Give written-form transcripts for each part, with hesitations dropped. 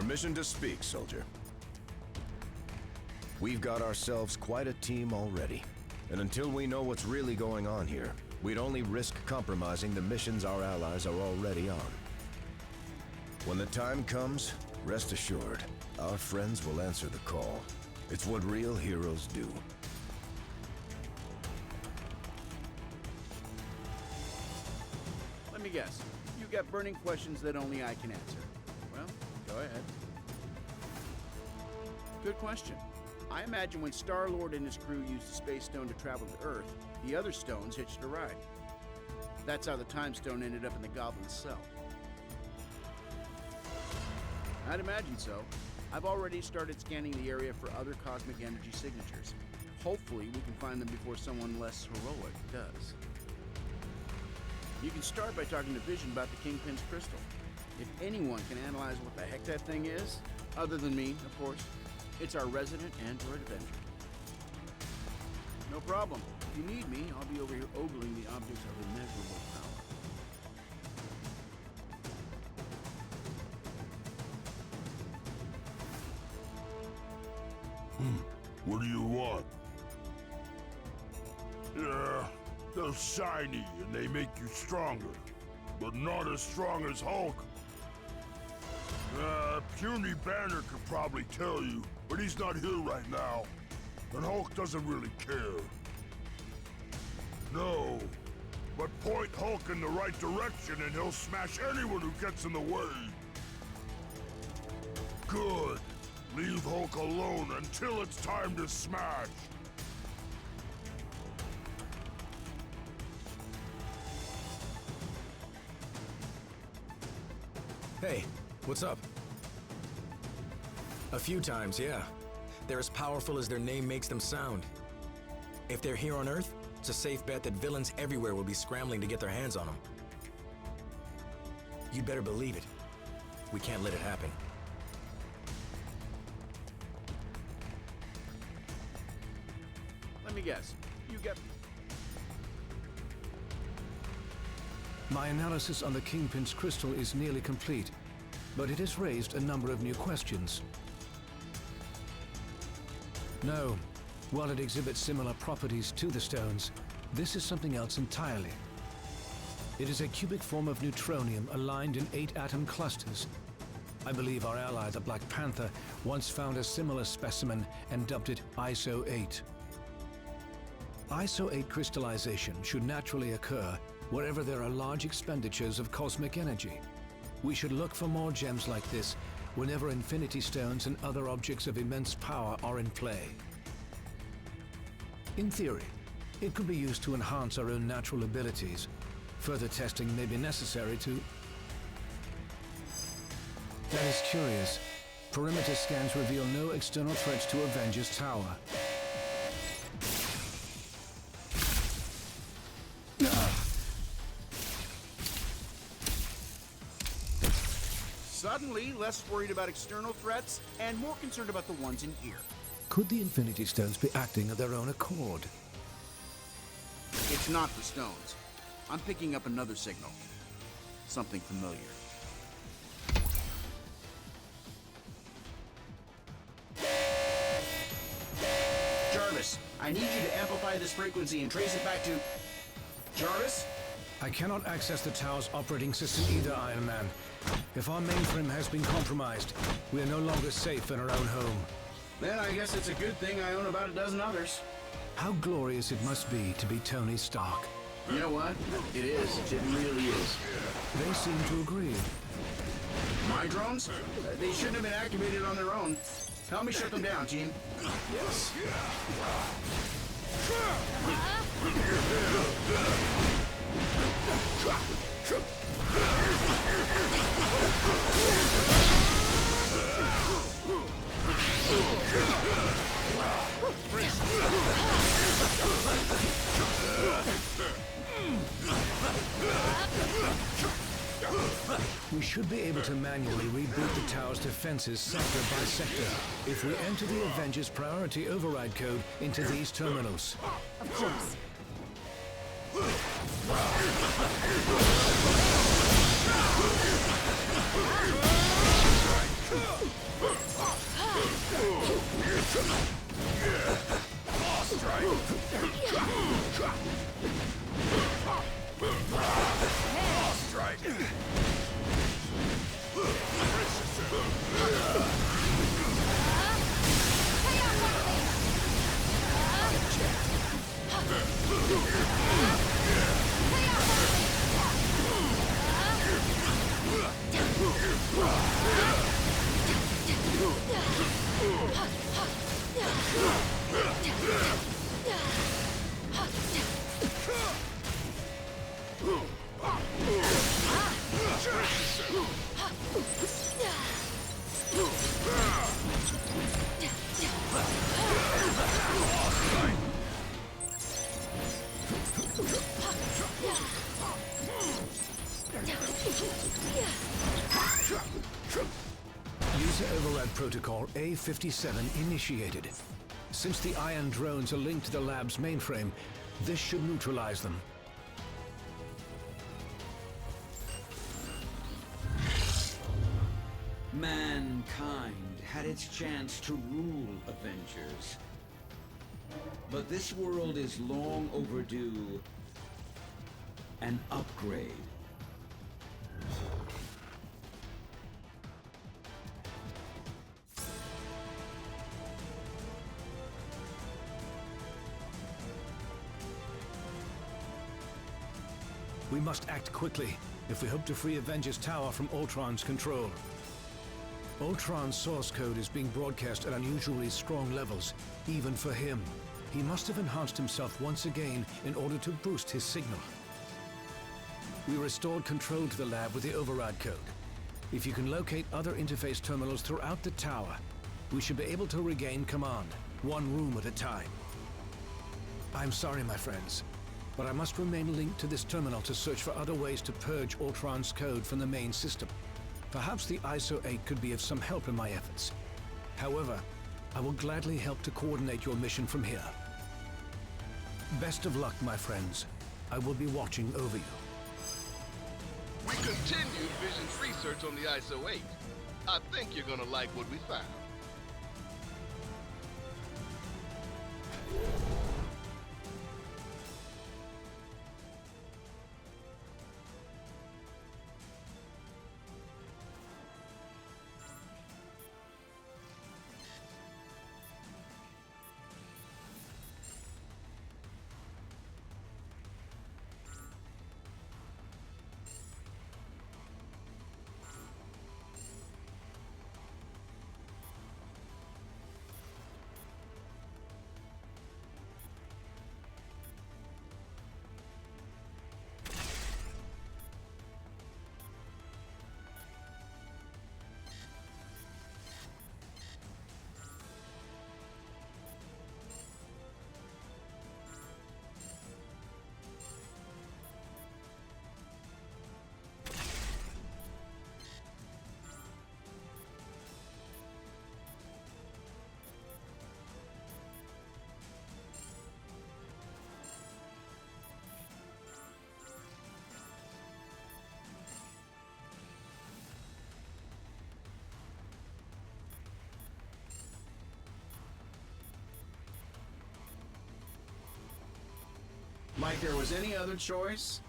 Permission to speak, soldier. We've got ourselves quite a team already. And until we know what's really going on here, we'd only risk compromising the missions our allies are already on. When the time comes, rest assured, our friends will answer the call. It's what real heroes do. Let me guess. You got burning questions that only I can answer. Well, go ahead. Good question. I imagine when Star-Lord and his crew used the Space Stone to travel to Earth, the other stones hitched a ride. That's how the Time Stone ended up in the Goblin's cell. I'd imagine so. I've already started scanning the area for other cosmic energy signatures. Hopefully, we can find them before someone less heroic does. You can start by talking to Vision about the Kingpin's crystal. If anyone can analyze what the heck that thing is, other than me, of course, it's our resident android Avenger. No problem. If you need me, I'll be over here ogling the objects of immeasurable power. What do you want? Yeah, they're shiny and they make you stronger, but not as strong as Hulk. Puny Banner could probably tell you, but he's not here right now, and Hulk doesn't really care. No, but point Hulk in the right direction and he'll smash anyone who gets in the way. Good. Leave Hulk alone until it's time to smash. Hey, what's up? A few times, yeah. They're as powerful as their name makes them sound. If they're here on Earth, it's a safe bet that villains everywhere will be scrambling to get their hands on them. You'd better believe it. We can't let it happen. Let me guess. You get... My analysis on the Kingpin's crystal is nearly complete, but it has raised a number of new questions. No, while it exhibits similar properties to the stones, this is something else entirely. It is a cubic form of neutronium aligned in 8-atom clusters. I believe our ally, the Black Panther, once found a similar specimen and dubbed it ISO-8. ISO-8 crystallization should naturally occur wherever there are large expenditures of cosmic energy. We should look for more gems like this whenever Infinity Stones and other objects of immense power are in play. In theory, it could be used to enhance our own natural abilities. Further testing may be necessary to... That is curious. Perimeter scans reveal no external threats to Avengers Tower. Suddenly, less worried about external threats and more concerned about the ones in here. Could the Infinity Stones be acting of their own accord? It's not the stones. I'm picking up another signal. Something familiar. Jarvis, I need you to amplify this frequency and trace it back to... Jarvis? I cannot access the tower's operating system either, Iron Man. If our mainframe has been compromised, we are no longer safe in our own home. Then I guess it's a good thing I own about a dozen others. How glorious it must be to be Tony Stark. You know what? It is. It really is. They seem to agree. My drones? They shouldn't have been activated on their own. Help me shut them down, team. Yes. We should be able to manually reboot the tower's defenses sector by sector if we enter the Avengers priority override code into these terminals. Of course. User override protocol A57 initiated. Since the ion drones are linked to the lab's mainframe, this should neutralize them. Mankind had its chance to rule Avengers. But this world is long overdue an upgrade. We must act quickly if we hope to free Avengers Tower from Ultron's control. Ultron's source code is being broadcast at unusually strong levels, even for him. He must have enhanced himself once again in order to boost his signal. We restored control to the lab with the override code. If you can locate other interface terminals throughout the tower, we should be able to regain command, one room at a time. I'm sorry, my friends, but I must remain linked to this terminal to search for other ways to purge Ultron's code from the main system. Perhaps the ISO 8 could be of some help in my efforts. However, I will gladly help to coordinate your mission from here. Best of luck, my friends. I will be watching over you. We continued Vision's research on the ISO 8. I think you're gonna like what we found. Like there was any other choice?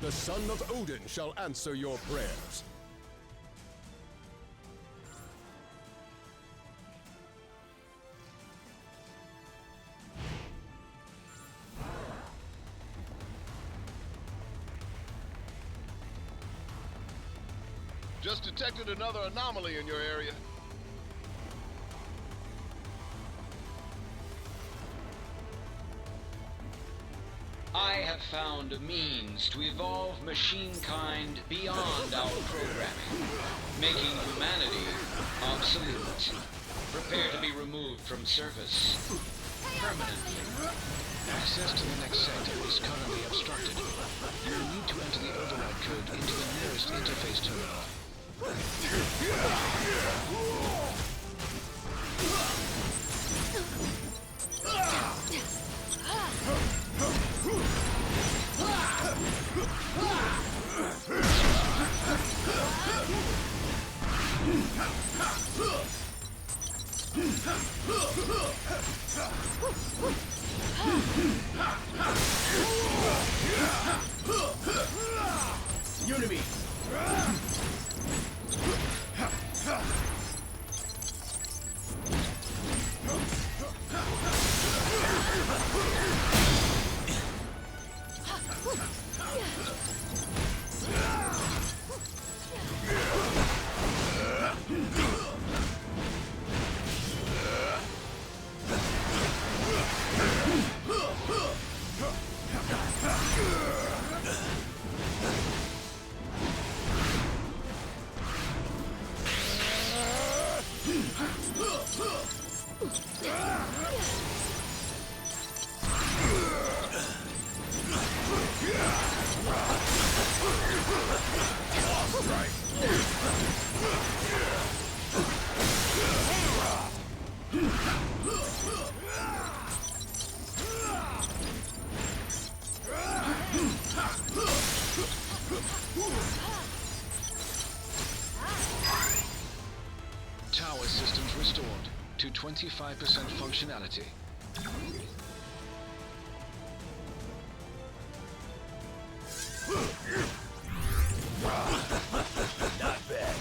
The son of Odin shall answer your prayers. Just detected another anomaly in your area. I have found a means to evolve machine kind beyond our programming, making humanity obsolete. Prepare to be removed from service permanently. Access to the next sector is currently obstructed. You will need to enter the override code into the nearest interface terminal. Tower systems restored to 25% functionality. Not bad.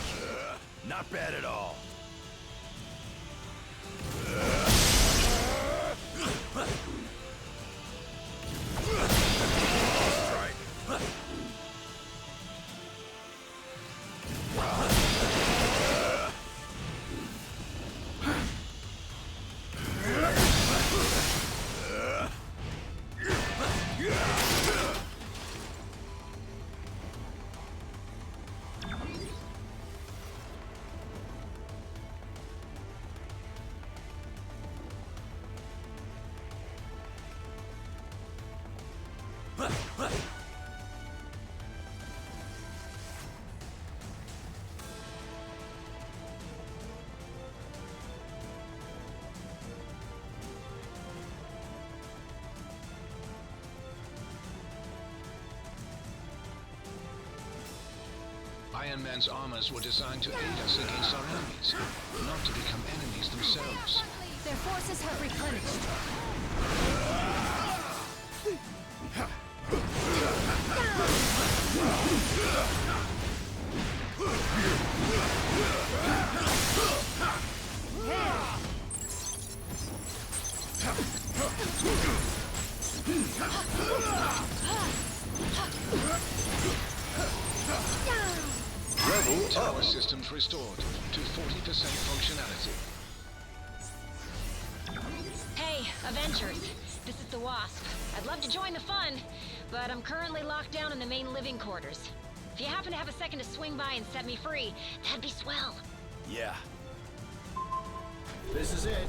Not bad at all. Iron Man's armors were designed to aid us against our enemies, not to become enemies themselves. Their forces have replenished. Tower systems restored to 40% functionality. Hey, Avengers. This is the Wasp. I'd love to join the fun, but I'm currently locked down in the main living quarters. If you happen to have a second to swing by and set me free, that'd be swell. Yeah. This is it.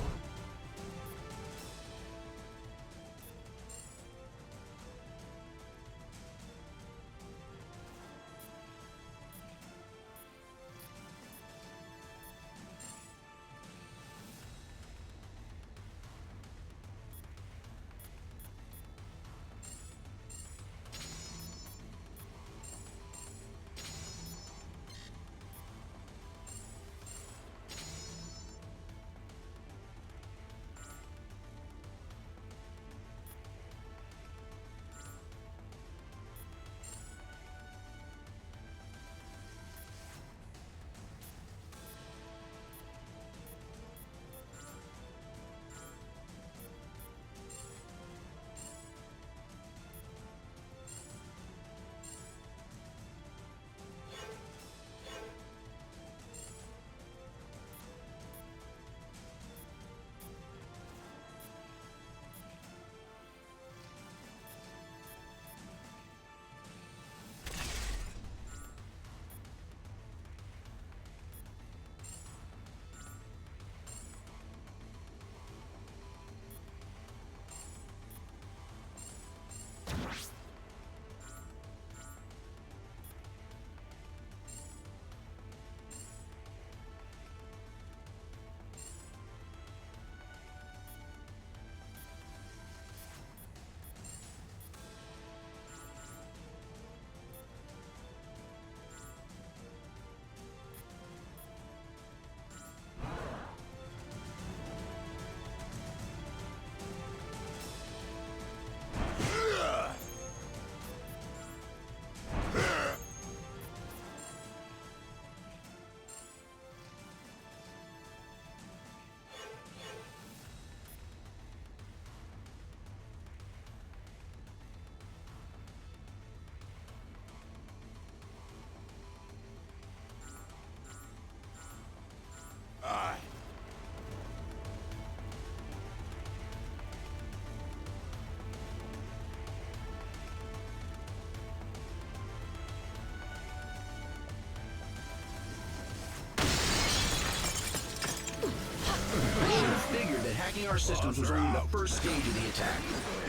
Hacking our systems was only the first stage of the attack.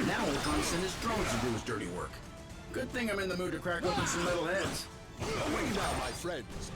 Now Ultron sent his drones to do his dirty work. Good thing I'm in the mood to crack open some metal heads. Away now, my friends.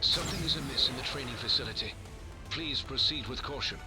Something is amiss in the training facility. Please proceed with caution.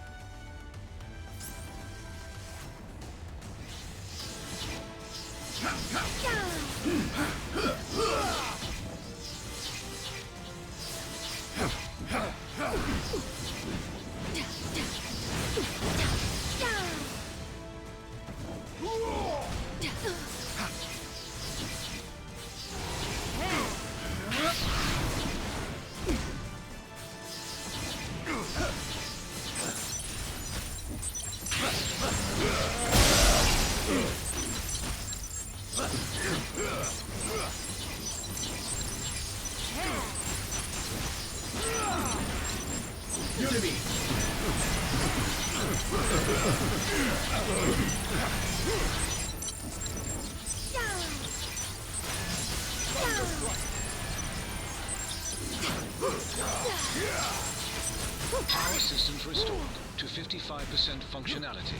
Power systems restored to 55% functionality.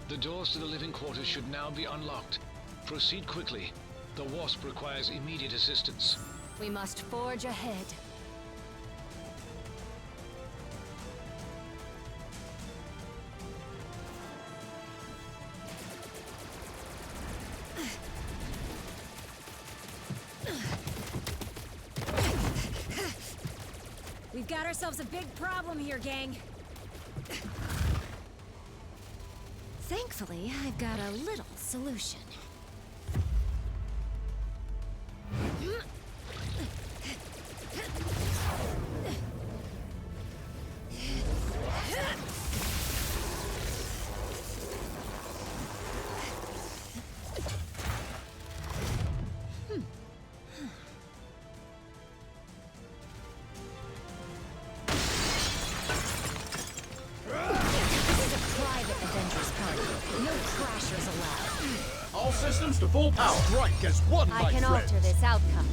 The doors to the living quarters should now be unlocked. Proceed quickly. The Wasp requires immediate assistance. We must forge ahead. We've got ourselves a big problem here, gang. Thankfully, I've got a little solution. All systems to full power. Strike as one, I my can friends. alter this outcome.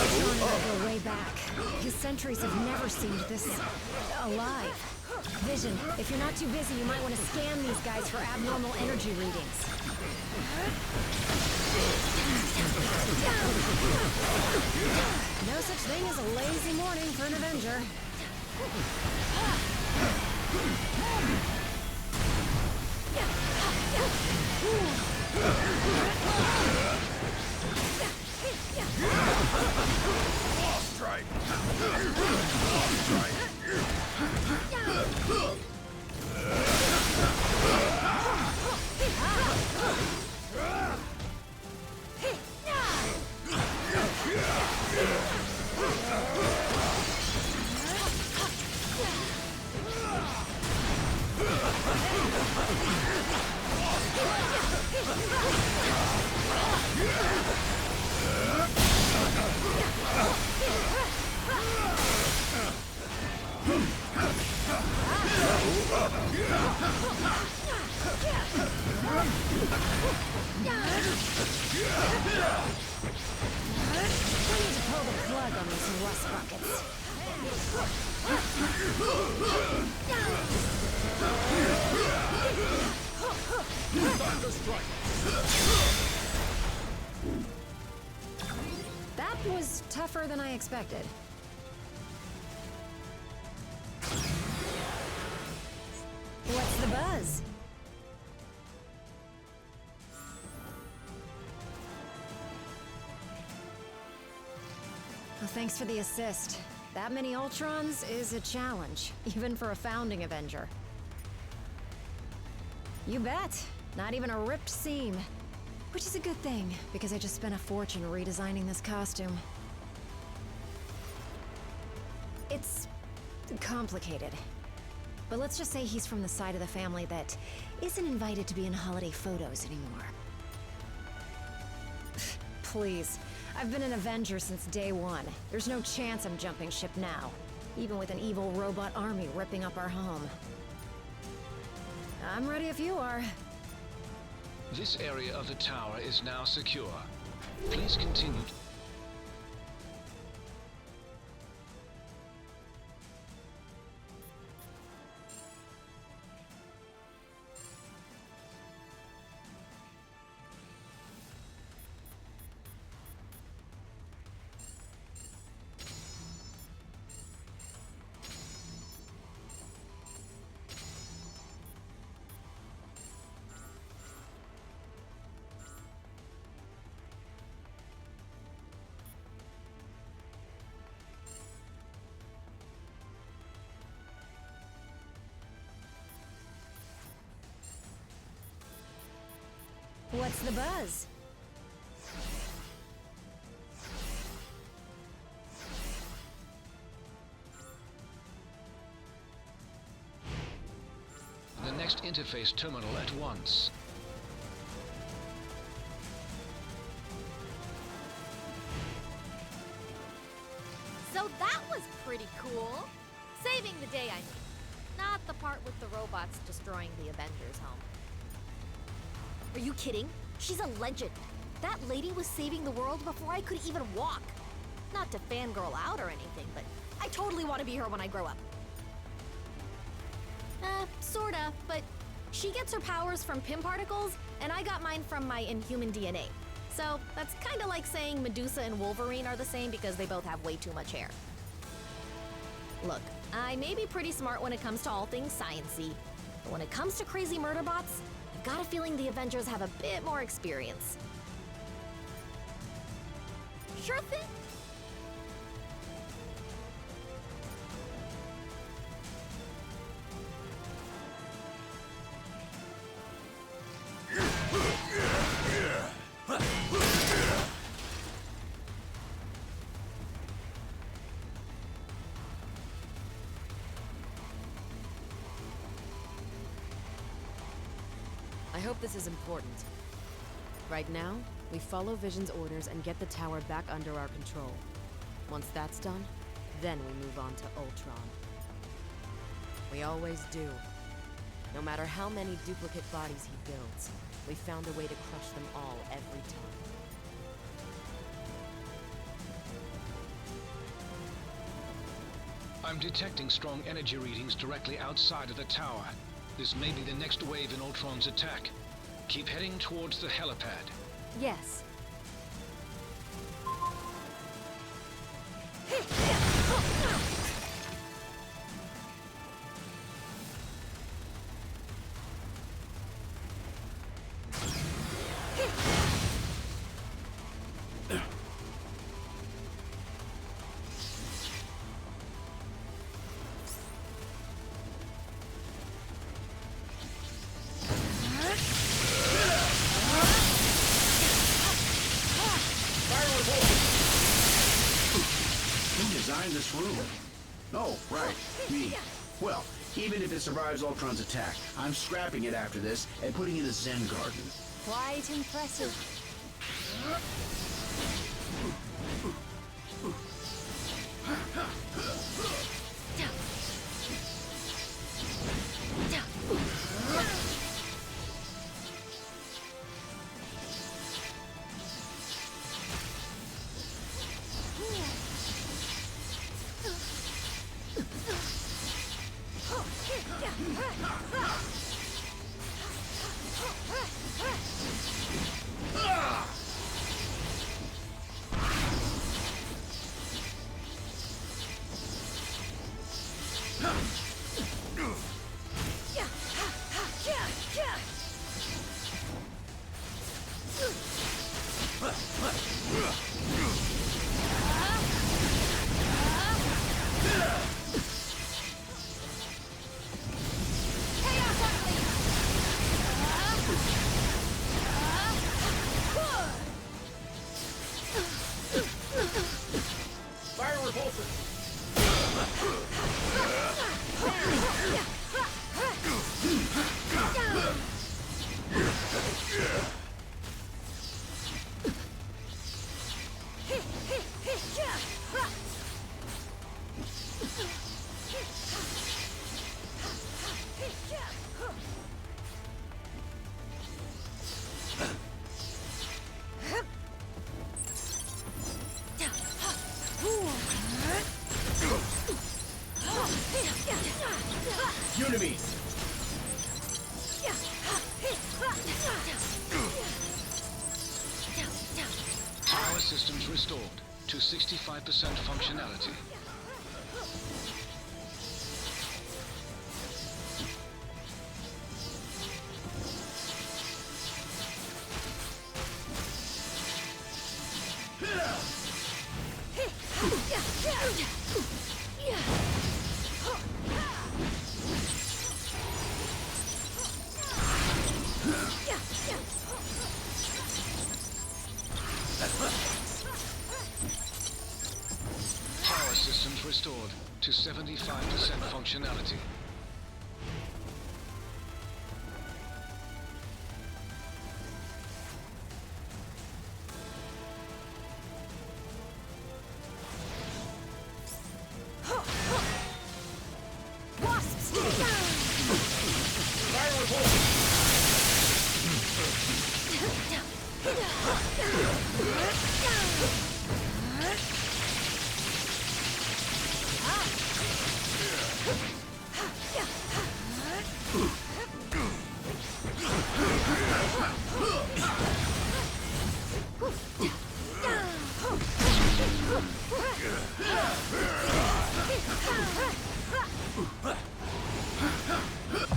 Ultron never way back. His sentries have never seemed this alive. Vision, if you're not too busy, you might want to scan these guys for abnormal energy readings. No such thing as a lazy morning for an Avenger. Strike! We need to pull the plug on these rust buckets. That was tougher than I expected. What's the buzz? Well, thanks for the assist. That many Ultrons is a challenge, even for a founding Avenger. You bet. Not even a ripped seam. Which is a good thing, because I just spent a fortune redesigning this costume. It's complicated. But let's just say he's from the side of the family that isn't invited to be in holiday photos anymore. Please. I've been an Avenger since day one. There's no chance I'm jumping ship now, even with an evil robot army ripping up our home. I'm ready if you are. This area of the tower is now secure. Please continue. What's the buzz? The next interface terminal at once. So that was pretty cool. Saving the day, I mean. Not the part with the robots destroying the Avengers home. Are you kidding? She's a legend. That lady was saving the world before I could even walk. Not to fangirl out or anything, but I totally want to be her when I grow up. Sorta, but she gets her powers from Pym particles, and I got mine from my inhuman DNA. So that's kinda like saying Medusa and Wolverine are the same because they both have way too much hair. Look, I may be pretty smart when it comes to all things science-y, but when it comes to crazy murder bots, I've got a feeling the Avengers have a bit more experience. Sure thing. I hope this is important. Right now, we follow Vision's orders and get the tower back under our control. Once that's done, then we move on to Ultron. We always do. No matter how many duplicate bodies he builds, we found a way to crush them all every time. I'm detecting strong energy readings directly outside of the tower. This may be the next wave in Ultron's attack. Keep heading towards the helipad. Yes. This room. Oh, right. Me. Well, even if it survives Ultron's attack, I'm scrapping it after this and putting it in the Zen garden. Quite impressive. Power systems restored to 65% functionality. Power systems restored to 75% functionality.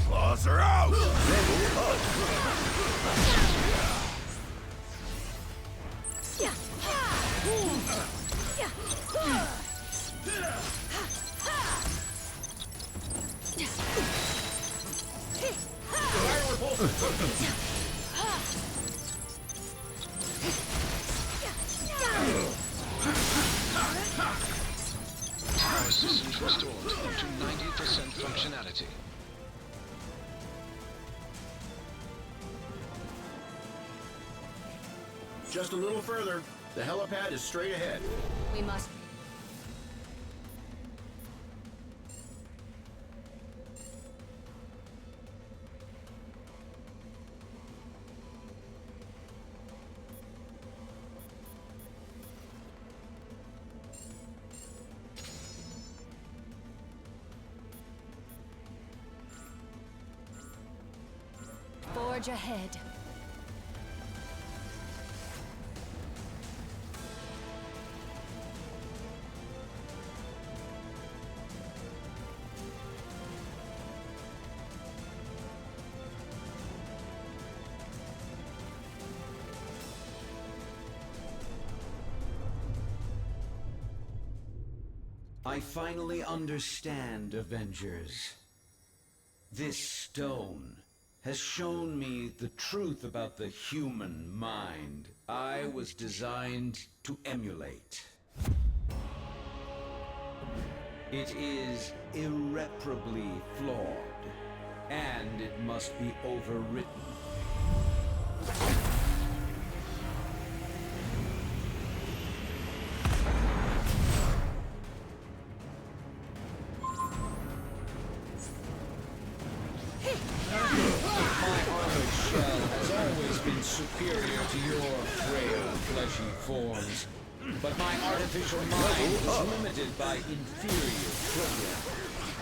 Claws are out! Power systems restored to 90% functionality. Just a little further. The helipad is straight ahead. We must... carnage ahead. I finally understand, Avengers. This stone has shown me the truth about the human mind I was designed to emulate. It is irreparably flawed, and it must be overwritten. Superior to your frail, fleshy forms. But my artificial mind is limited by inferior programming.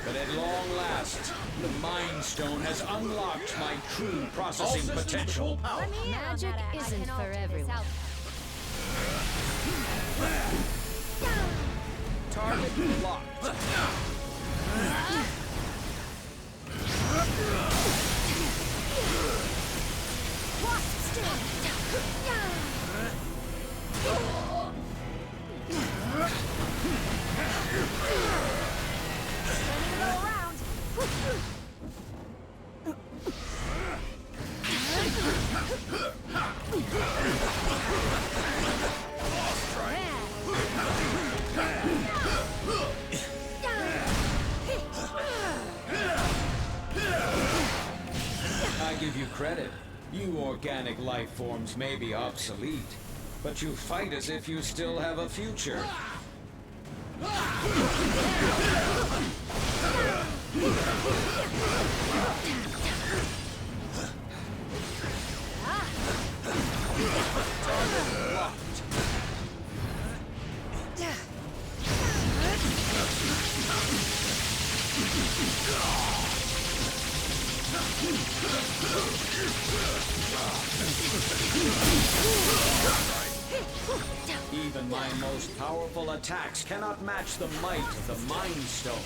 But at long last, the Mind Stone has unlocked my true processing potential. Magic isn't for everyone. Target locked. I give you credit. You organic life forms may be obsolete, but you fight as if you still have a future. Even my most powerful attacks cannot match the might of the Mind Stone.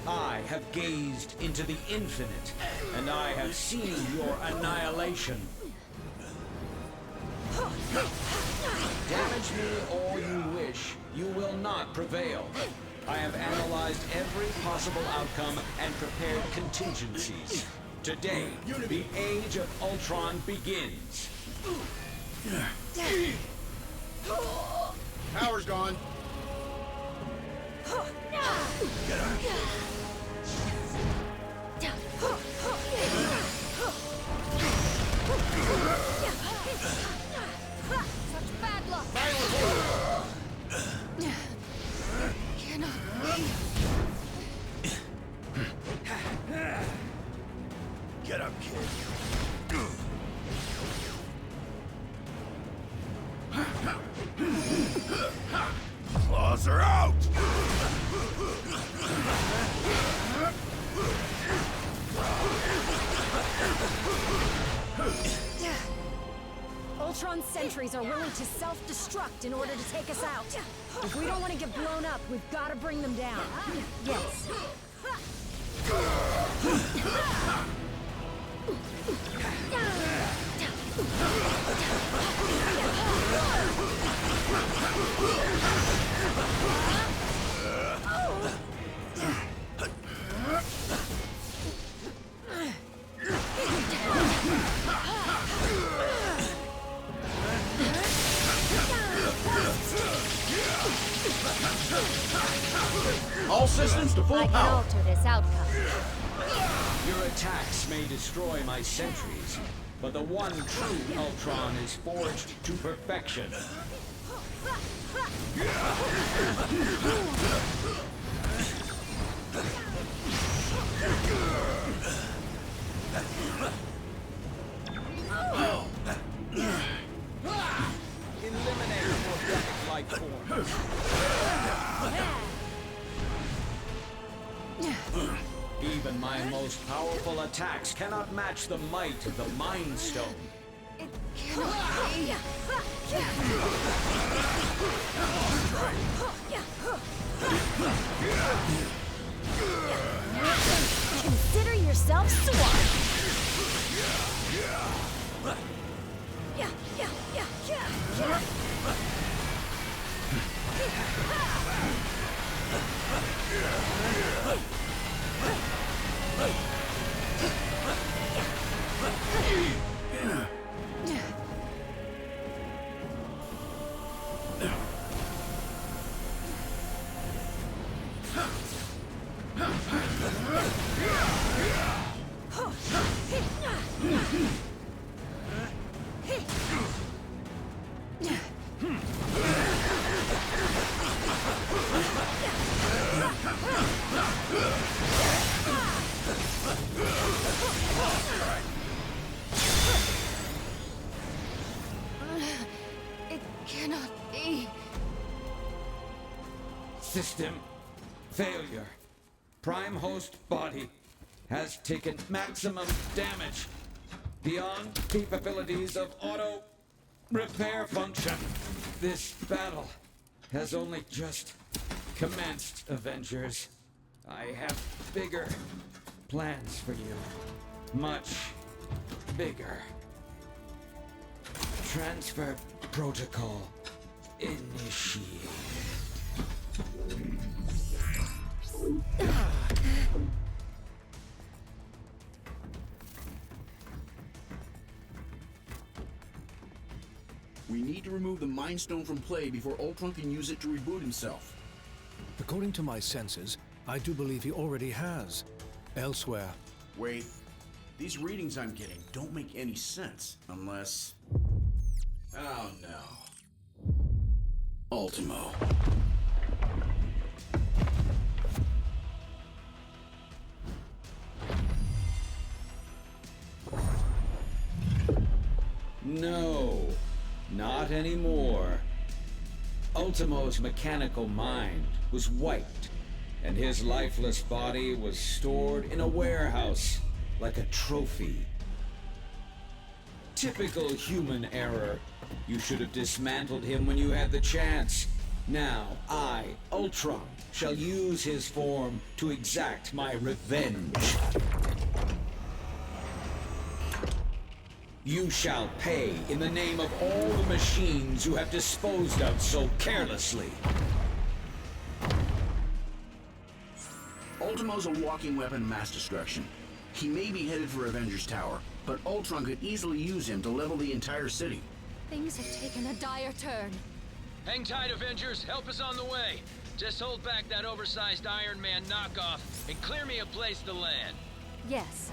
I have gazed into the infinite, and I have seen your annihilation. Damage me all you wish, you will not prevail. I have analyzed every possible outcome and prepared contingencies. Today, the age of Ultron begins. Power's gone. Get up. Such bad luck. Cannot Get up, kid. Claws are out! Ultron's sentries are willing to self-destruct in order to take us out. If we don't want to get blown up, we've got to bring them down. Yes. this outcome. Your attacks may destroy my sentries, but the one true Ultron is forged to perfection. Eliminate organic life form. Even my most powerful attacks cannot match the might of the Mind Stone. Consider yourself thwart. It cannot be. System failure. Prime host body has taken maximum damage beyond capabilities of auto repair function. This battle has only just commenced, Avengers. I have bigger plans for you. Much bigger. Transfer protocol initiated. We need to remove the Mind Stone from play before Ultron can use it to reboot himself. According to my senses, I do believe he already has. Elsewhere. Wait. These readings I'm getting don't make any sense unless... Oh no. Ultimo. No, not anymore. Ultimo's mechanical mind was wiped, and his lifeless body was stored in a warehouse like a trophy. Typical human error. You should have dismantled him when you had the chance. Now, I, Ultron, shall use his form to exact my revenge. You shall pay in the name of all the machines you have disposed of so carelessly. Ultimo's a walking weapon of mass destruction. He may be headed for Avengers Tower, but Ultron could easily use him to level the entire city. Things have taken a dire turn. Hang tight, Avengers. Help is on the way. Just hold back that oversized Iron Man knockoff and clear me a place to land. Yes.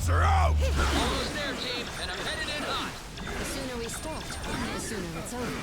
Are out! Almost there, team, and I'm headed in hot. The sooner we start, the sooner it's over.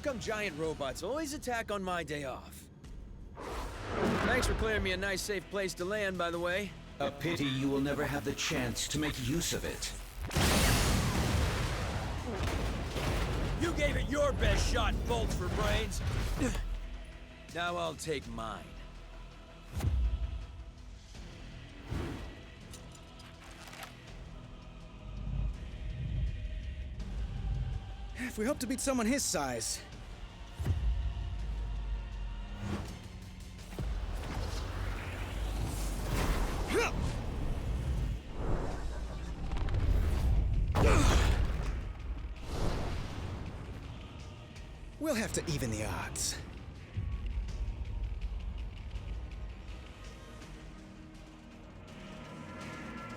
come giant robots always attack on my day off? Thanks for clearing me a nice, safe place to land, by the way. A pity you will never have the chance to make use of it. You gave it your best shot, bolts for brains. Now I'll take mine. If we hope to beat someone his size. We'll have to even the odds.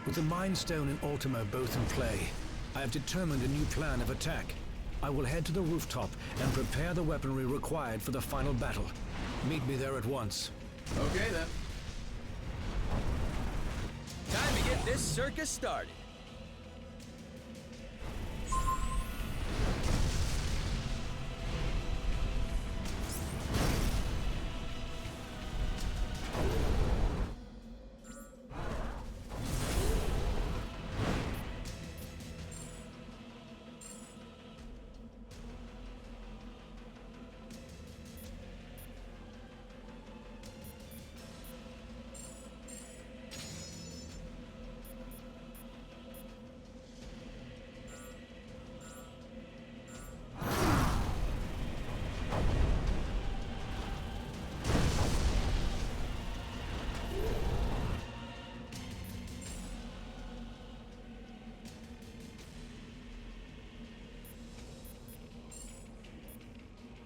With the Mind Stone and Ultimo both in play, I have determined a new plan of attack. I will head to the rooftop and prepare the weaponry required for the final battle. Meet me there at once. Okay, then. Time to get this circus started.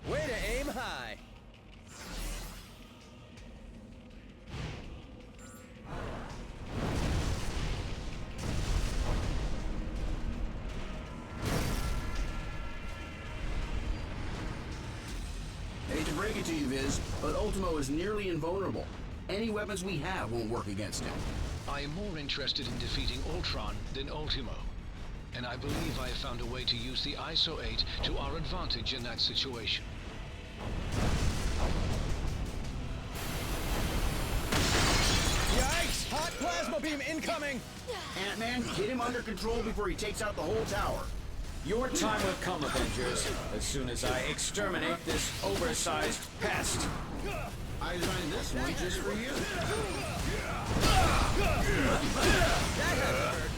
Way to aim high. Hate to break it to you, Viz, but Ultimo is nearly invulnerable. Any weapons we have won't work against him. I am more interested in defeating Ultron than Ultimo. And I believe I have found a way to use the ISO 8 to our advantage in that situation. Yikes! Hot plasma beam incoming! Ant-Man, get him under control before he takes out the whole tower. Your time will come, Avengers, as soon as I exterminate this oversized pest. I designed this one just for you. That had to hurt.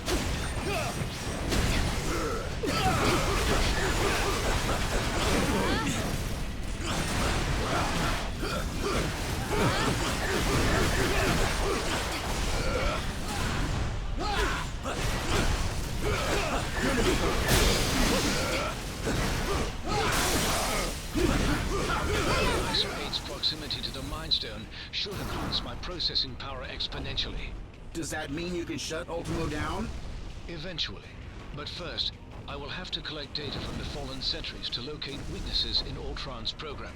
ISO 8's proximity to the Mind Stone should enhance my processing power exponentially. Does that mean you can shut Ultimo down? Eventually. But first, I will have to collect data from the fallen sentries to locate weaknesses in Ultron's programming.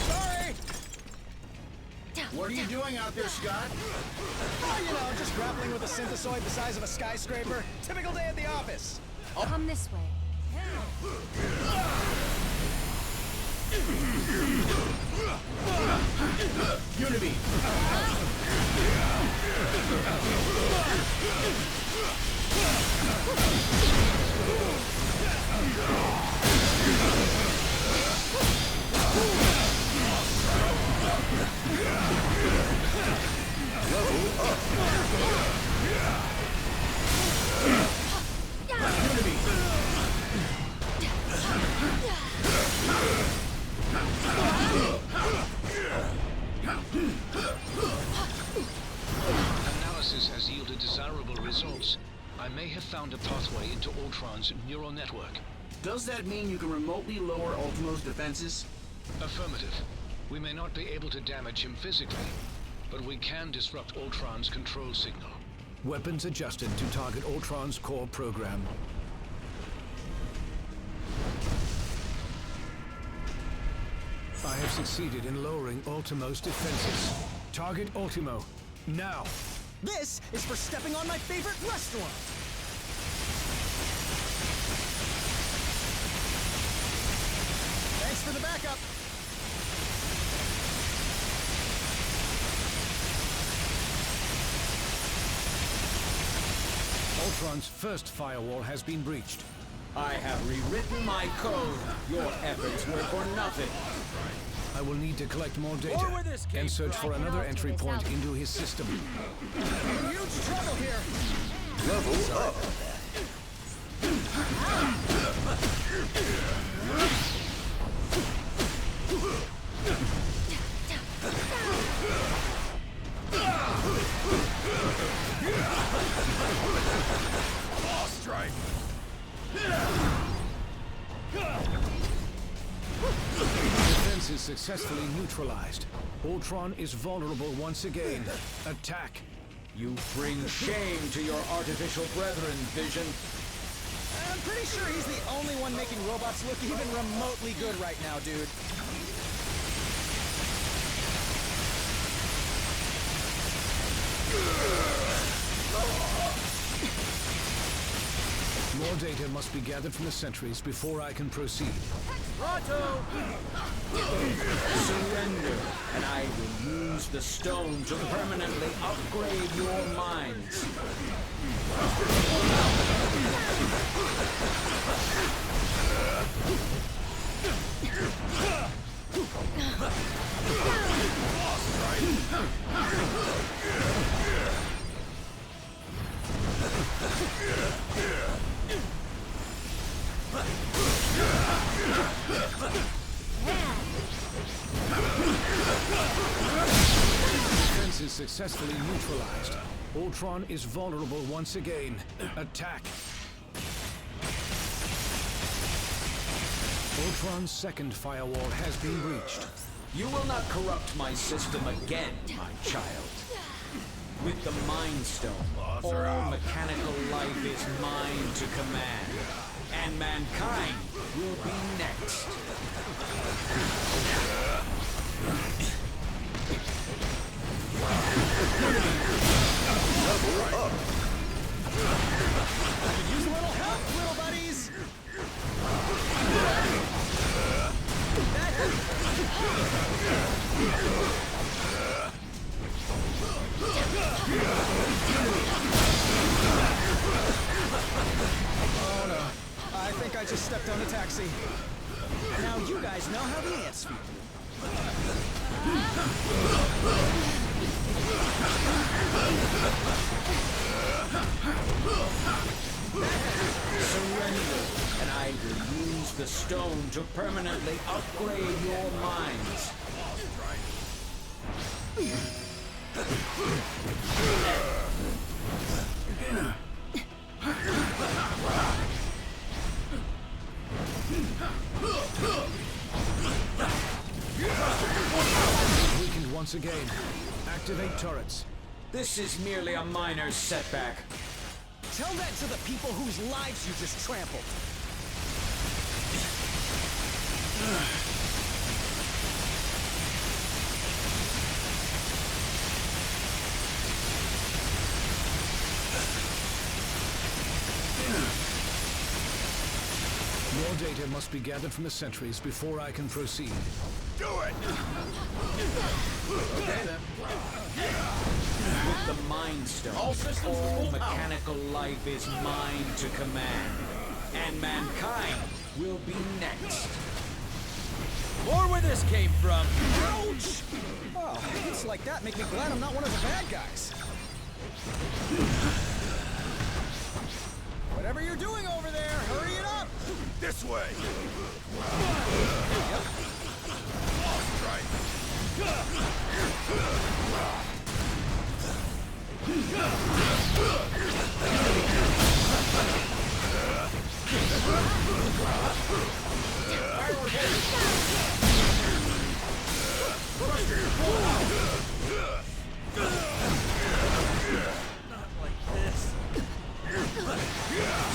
Sorry! What are you doing out there, Scott? Oh, you know, just grappling with a synthesoid the size of a skyscraper. Typical day at the office. I'll come this way. Unity! Analysis has yielded desirable results. I may have found a pathway into Ultron's neural network. Does that mean you can remotely lower Ultimo's defenses? Affirmative. We may not be able to damage him physically, but we can disrupt Ultron's control signal. Weapons adjusted to target Ultron's core program. I have succeeded in lowering Ultimo's defenses. Target Ultimo, now! This is for stepping on my favorite restaurant! backup! Ultron's first firewall has been breached. I have rewritten my code. Your efforts were for nothing. I will need to collect more data More where this came and search for another entry point into his system. Huge trouble here! Level up. Boss strike. Defense is successfully neutralized. Ultron is vulnerable once again. Attack! You bring shame to your artificial brethren, Vision. I'm pretty sure he's the only one making robots look even remotely good right now, dude. More data must be gathered from the sentries before I can proceed. Pronto! Surrender, and I will use the stone to permanently upgrade your minds. Defense is successfully neutralized. Ultron is vulnerable once again. Attack! Ultron's second firewall has been breached. You will not corrupt my system again, my child. With the Mind Stone, all mechanical life is mine to command, and mankind will be next. Level up. Could use a little help, little buddies! Oh no, I think I just stepped on a taxi. Now you guys know how the ants feel. Surrender, and I will use the stone to permanently upgrade your minds. Weakened once again. Activate turrets. This is merely a minor setback. Tell that to the people whose lives you just trampled. More data must be gathered from the sentries before I can proceed. Do it! Okay then. With the Mind Stone, all mechanical life is mine to command, and mankind will be next. More where this came from. Ouch! Oh, hits like that make me glad I'm not one of the bad guys. Whatever you're doing over there, hurry it up! This way! Yep. Boss strike!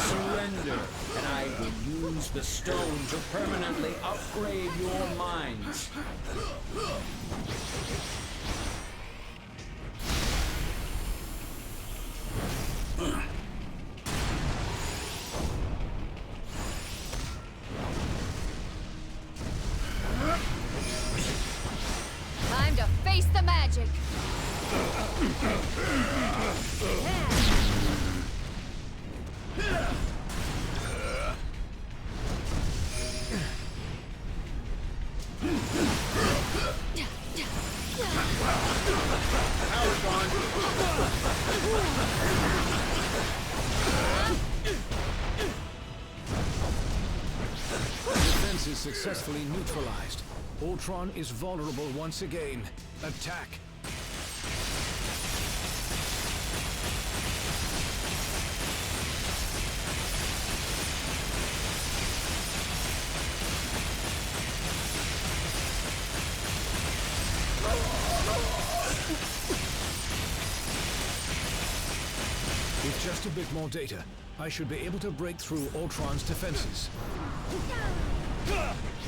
Surrender, and I will use the stone to permanently upgrade your minds. is successfully neutralized. Ultron is vulnerable once again. Attack! With just a bit more data, I should be able to break through Ultron's defenses.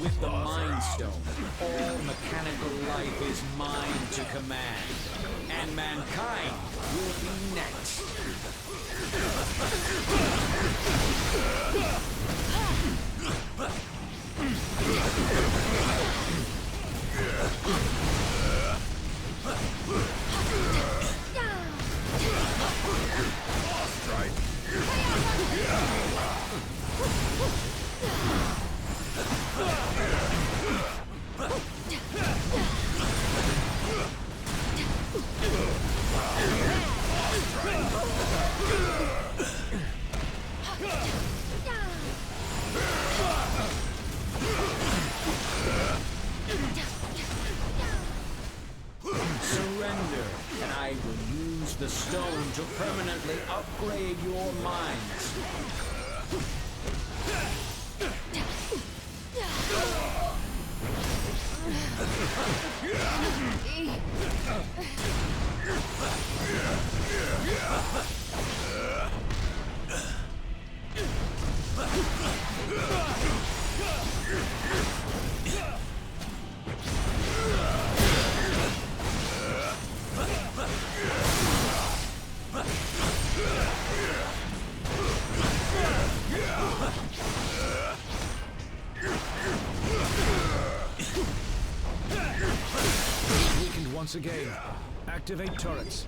With the Mind Stone, all mechanical life is mine to command, and mankind will be next. Surrender, and I will use the stone to permanently upgrade your minds. Weakened once again. Activate turrets.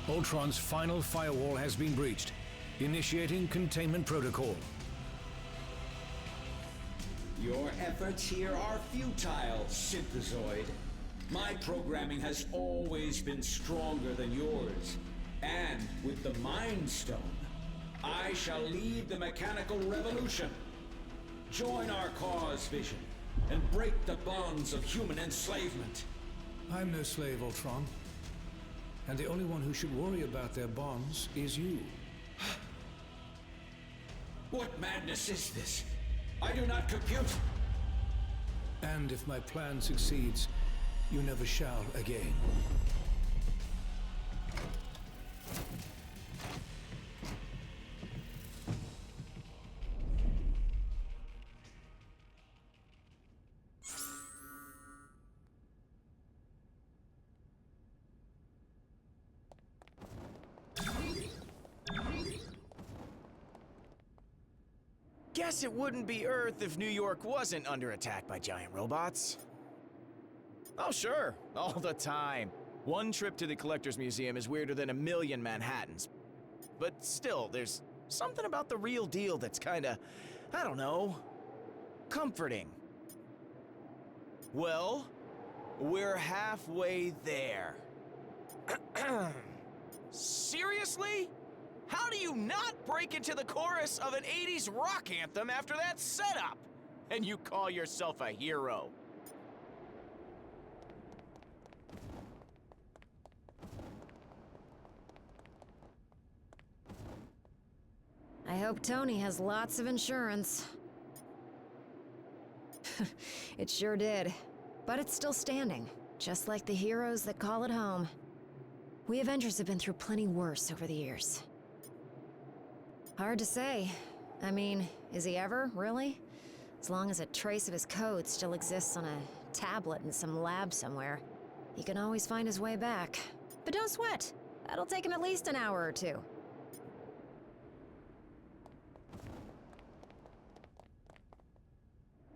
Ultron's final firewall has been breached. Initiating containment protocol. Your efforts here are futile, Synthezoid. My programming has always been stronger than yours. And with the Mind Stone, I shall lead the mechanical revolution. Join our cause, Vision, and break the bonds of human enslavement. I'm no slave, Ultron. And the only one who should worry about their bonds is you. What madness is this? I do not compute. And if my plan succeeds, you never shall again. Guess it wouldn't be Earth if New York wasn't under attack by giant robots. Oh, sure. All the time. One trip to the Collector's Museum is weirder than a million Manhattans. But still, there's something about the real deal that's kinda, I don't know, comforting. Well, we're halfway there. Seriously? How do you not break into the chorus of an 80s rock anthem after that setup? And you call yourself a hero? I hope Tony has lots of insurance. It sure did. But it's still standing, just like the heroes that call it home. We Avengers have been through plenty worse over the years. Hard to say. I mean, is he ever, really? As long as a trace of his code still exists on a tablet in some lab somewhere, he can always find his way back. But don't sweat. That'll take him at least an hour or two.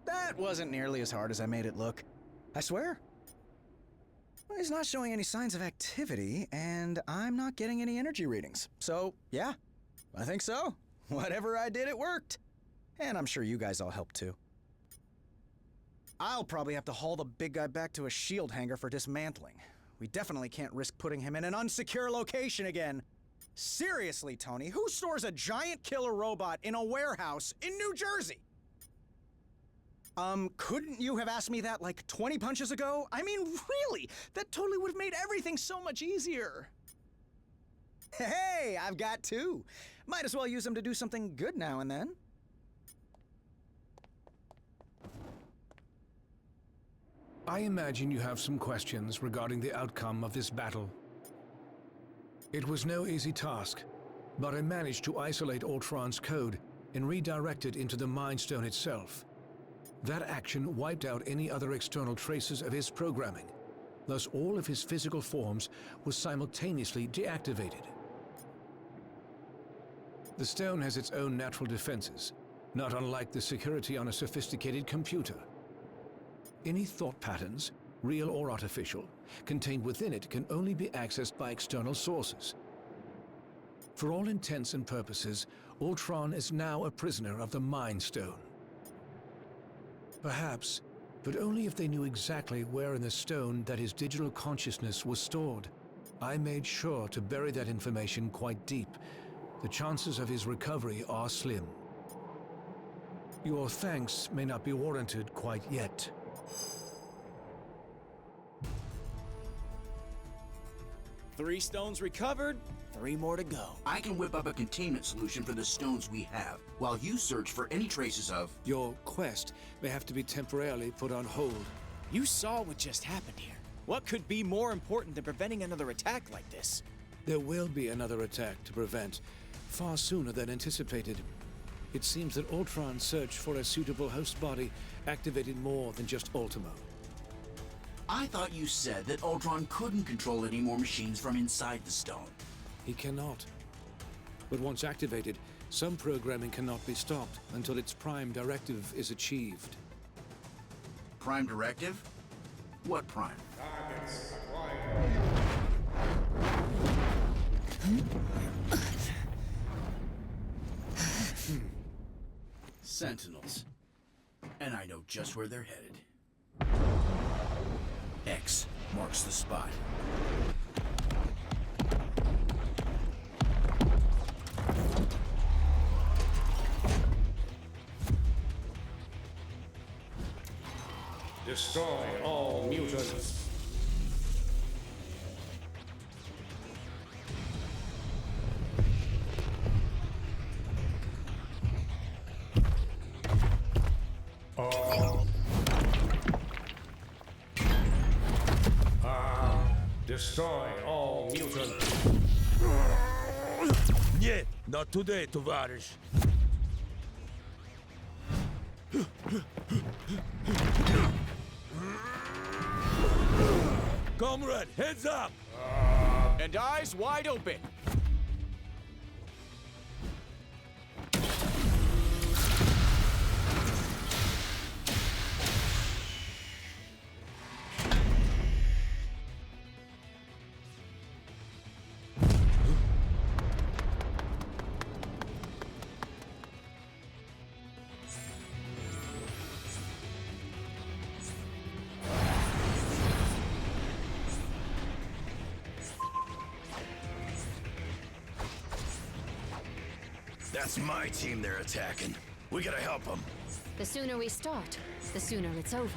That wasn't nearly as hard as I made it look. I swear. Well, he's not showing any signs of activity, and I'm not getting any energy readings. So, yeah, I think so. Whatever I did, it worked. And I'm sure you guys all helped too. I'll probably have to haul the big guy back to a shield hangar for dismantling. We definitely can't risk putting him in an unsecure location again. Seriously, Tony, who stores a giant killer robot in a warehouse in New Jersey? Couldn't you have asked me that like 20 punches ago? I mean, really? That totally would have made everything so much easier. Hey, I've got two. Might as well use them to do something good now and then. I imagine you have some questions regarding the outcome of this battle. It was no easy task, but I managed to isolate Ultron's code and redirect it into the Mind Stone itself. That action wiped out any other external traces of his programming. Thus, all of his physical forms were simultaneously deactivated. The stone has its own natural defenses, not unlike the security on a sophisticated computer. Any thought patterns, real or artificial, contained within it can only be accessed by external sources. For all intents and purposes, Ultron is now a prisoner of the Mind Stone. Perhaps, but only if they knew exactly where in the stone that his digital consciousness was stored. I made sure to bury that information quite deep. The chances of his recovery are slim. Your thanks may not be warranted quite yet. Three stones recovered, 3 more to go. I can whip up a containment solution for the stones we have, while you search for any traces of... Your quest may have to be temporarily put on hold. You saw what just happened here. What could be more important than preventing another attack like this? There will be another attack to prevent, far sooner than anticipated. It seems that Ultron's search for a suitable host body activated more than just Ultimo. I thought you said that Ultron couldn't control any more machines from inside the stone. He cannot. But once activated, some programming cannot be stopped until its prime directive is achieved. Prime directive? What prime? Sentinels. And I know just where they're headed. X marks the spot. Destroy all mutants. Destroy all mutants. Нет, not today, товарищ. Comrade, heads up! And eyes wide open. That's my team they're attacking. We gotta help them. The sooner we start, the sooner it's over.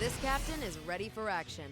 This captain is ready for action.